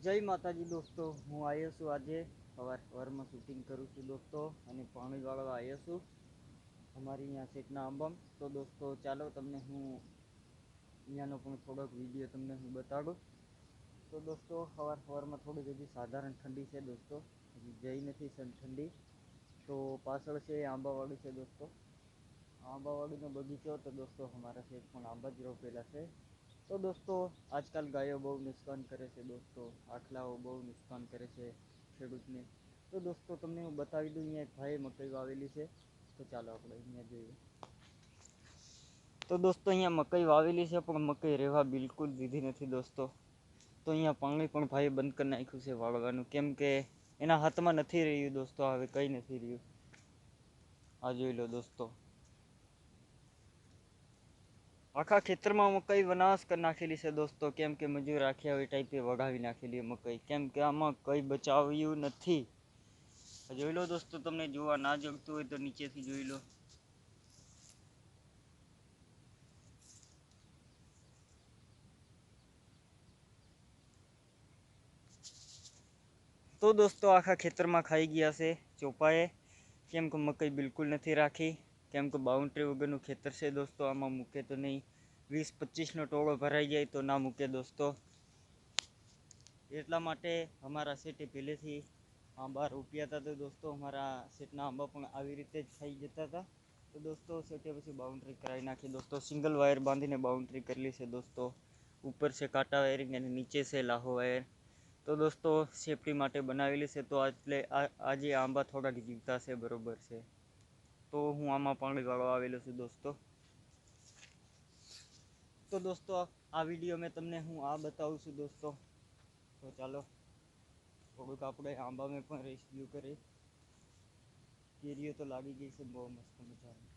जय माताजी दोस्तों, हूँ आयो छू आज सवार में शूटिंग करूँ छू दोस्तों અને પાણી વાળવા આવ્યો છું અમારી અહીંયા સેટના આંબામાં। તો દોસ્તો ચાલો તમને હું અહીંયાનો પણ થોડોક વિડીયો તમને હું બતાડું। તો દોસ્તો સવારમાં થોડીક હજી સાધારણ ઠંડી છે દોસ્તો, હજી જઈ નથી ઠંડી। તો પાછળ છે આંબાવાડી છે દોસ્તો, આંબાવાડીનો બગીચો। તો દોસ્તો અમારા સેટ પણ આંબા જ રોપેલા છે। तो दोस्तों आजकल गायों बहुत नुकसान करे છે दोस्तों, આખલાઓ બહુ નુકસાન કરે છે ખેડૂતને। તો દોસ્તો તમને હું બતાવી દઉં, અહીંયા એક ભાઈએ મકાઈ વાવેલી છે। તો ચાલો આપણે અહીંયા જોઈએ। તો દોસ્તો અહીંયા મકાઈ વાવેલી છે પણ મકાઈ રહેવા બિલકુલ દીધી નથી દોસ્તો। તો અહીંયા પાણી પણ ભાઈએ બંધ કરી નાખ્યું છે વાળવાનું, કેમ કે એના હાથમાં નથી રહ્યું દોસ્તો, હવે કંઈ નથી રહ્યું। આ જોઈ લો દોસ્તો, આખા ખેતરમાં મકાઈ વનાશ કરી નાખેલી છે દોસ્તો, કેમ કે મજૂર રાખ્યા હોય ટાઈપે વગાવી નાખેલી મકાઈ, કેમ કે આમાં કંઈ બચાવ્યું નથી। જોઈ લો દોસ્તો, તમને જોવા ના જગતું હોય તો નીચેથી જોઈ લો। તો દોસ્તો આખા ખેતરમાં ખાઈ ગયા છે ચોપાએ, કેમ કે મકાઈ બિલકુલ નથી રાખી, કેમ કે બાઉન્ડ્રી વગરનું ખેતર છે દોસ્તો, આમાં મૂકે તો નહીં। 20-25નો ટોળો ભરાઈ જાય તો ના મૂકે દોસ્તો, એટલા માટે અમારા સેટે પહેલેથી આંબા રોપ્યા હતા। તો દોસ્તો અમારા સેટના આંબા પણ આવી રીતે જ ખાઈ જતા હતા। તો દોસ્તો સેટે પછી બાઉન્ડ્રી કરાવી નાખી દોસ્તો, સિંગલ વાયર બાંધીને બાઉન્ડ્રી કરેલી છે દોસ્તો। ઉપર છે કાંટા વાયરિંગ અને નીચે છે લાહો વાયર। તો દોસ્તો સેફટી માટે બનાવેલી છે, તો એટલે આજે આંબા થોડાક જીવતા છે, બરોબર છે। તો હું આમાં પાણી વાળવા આવેલો છું દોસ્તો। તો દોસ્તો આ વિડીયો મેં તમને હું આ બતાવું છું દોસ્તો। તો ચાલો થોડુંક આપણે આંબામાં પણ રેસ્ક્યુ કરીએ। કેરીઓ તો લાગી ગઈ છે બહુ મસ્ત મજાની।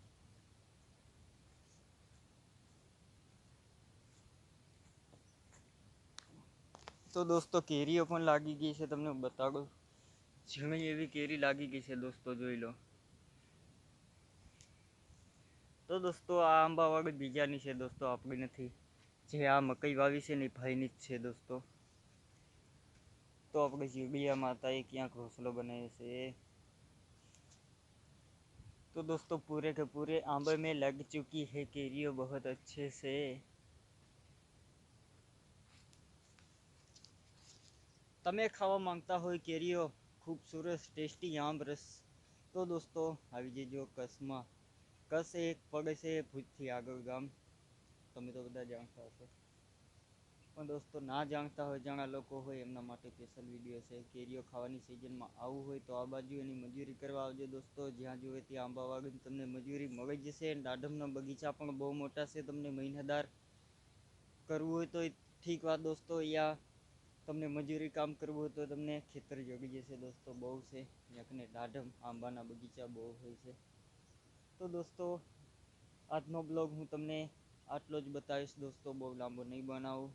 તો દોસ્તો કેરીઓ પણ લાગી ગઈ છે, તમને બતાડું, ઝીણી એવી કેરી લાગી ગઈ છે દોસ્તો, જોઈ લો। તો દોસ્તો આ આંબાવાડી બીજાની છે દોસ્તો, આપણી નથી। જે આ મકાઈ વાવી છે ને એ ભાઈની જ છે દોસ્તો। તો આપણે ચીડિયા માતાએ ક્યાં ઘોંસલો બનાવ્યો છે। तो दोस्तों पूरे के पूरे आंबे में लग चुकी है केरियो बहुत अच्छे से। તમે ખાવા માંગતા હોય કેરીઓ ખૂબસૂરત ટેસ્ટી આમ રસ, તો દોસ્તો આવી જજો કચ્છમાં। કચ્છ એક પડે છે ભુજથી આગળ ગામ, તમે તો બધા જાણતા હશો, પણ દોસ્તો ના જાણતા હોય, જાણા લોકો હોય એમના માટે સ્પેશિયલ વિડીયો છે। કેરીઓ ખાવાની સિઝનમાં આવવું હોય તો આ બાજુ એની મજૂરી કરવા આવજો દોસ્તો, જ્યાં જોવે ત્યાં આંબાવાડી તમને મજૂરી મળી જશે। દાડમના બગીચા પણ બહુ મોટા છે, તમને મહિનાદાર કરવું હોય તો ઠીક વાત દોસ્તો, યા તમને મજૂરી કામ કરવું હોય તો તમને ખેતર જોગી જશે દોસ્તો, બહુ છે યાકને દાડમ આંબાના બગીચા બહુ હોય છે। તો દોસ્તો આજનો બ્લોગ હું તમને આટલો જ બતાવીશ દોસ્તો, બહુ લાંબો નહીં બનાવું,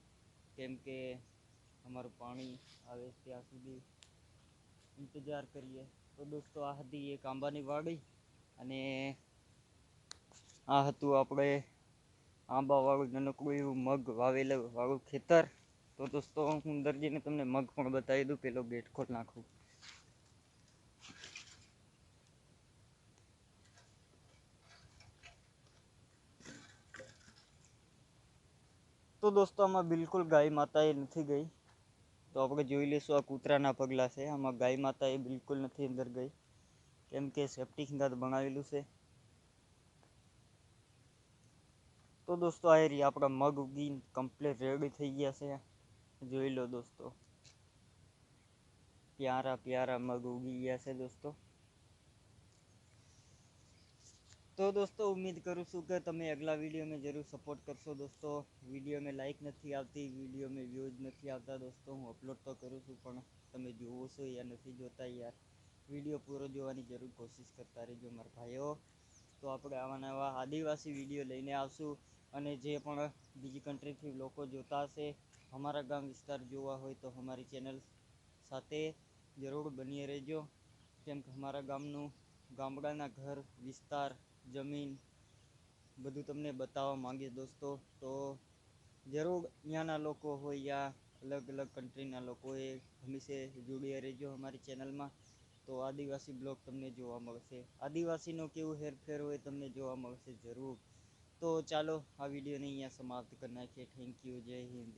કેમ કે અમારું પાણી આવે ત્યાં સુધી ઇંતજાર કરીએ। તો દોસ્તો આ હતી એક આંબાની વાડી, અને આ હતું આપણે આંબા વાળું નાનકડું એવું મગ વાવેલું વાળું ખેતર। તો દોસ્તો હું અંદર જઈને તમને મગ પણ બતાવી દઉં, પેલો ગેટ ખોલ નાખું। તો દોસ્તો આમાં બિલકુલ ગાય માતા એ નથી ગઈ। તો આપણે જોઈ લઈશું, આ કૂતરાના પગલા છે, આમાં ગાય માતા એ બિલકુલ નથી અંદર ગઈ, કેમ કે સેફ્ટી ખંગાત બનાવેલું છે। તો દોસ્તો આ એરિયા આપણા મગ ઉગી કમ્પ્લીટ રેડી થઈ ગયા છે, જોઈ લો દોસ્તો, પ્યારા પ્યારા મગ ઉગી ગયા છે દોસ્તો। तो दोस्तों उम्मीद करूँ છું કે તમે અગલા વિડીયો में જરૂર સપોર્ટ કરશો દોસ્તો। વિડીયો में લાઈક નથી આવતી, વિડીયો में વ્યૂઝ નથી આવતા દોસ્તો, હું અપલોડ તો કરું છું પણ તમે જુઓ છો યા નથી જોતા યાર, વિડીયો પૂરો જોવાની જરૂર કોશિશ કરતા રહેજો મારા ભાઈઓ। તો આપણે આવા નવા આદિવાસી વિડીયો લઈને આવશું, અને જે પણ બીજી કન્ટ્રીથી લોકો જોતા હશે, અમારા ગામ વિસ્તાર જોવા હોય તો અમારી ચેનલ સાથે જરૂર બની રહેજો, કેમ કે અમારા ગામનું ગામડાના ઘર વિસ્તાર જમીન બધું તમને બતાવવા માંગીએ દોસ્તો। તો જરૂર ત્યાંના લોકો હોય યા અલગ અલગ કન્ટ્રીના લોકોએ હંમેશા જોડ્યા રહેજો અમારી ચેનલમાં. તો આદિવાસી બ્લોગ તમને જોવા મળશે. આદિવાસીનો કેવું હેરફેર હોય તમને જોવા મળશે જરૂર. તો ચાલો આ વિડીયોને અહીંયા સમાપ્ત કરી નાખીએ. થેન્ક યુ, જય હિન્દ.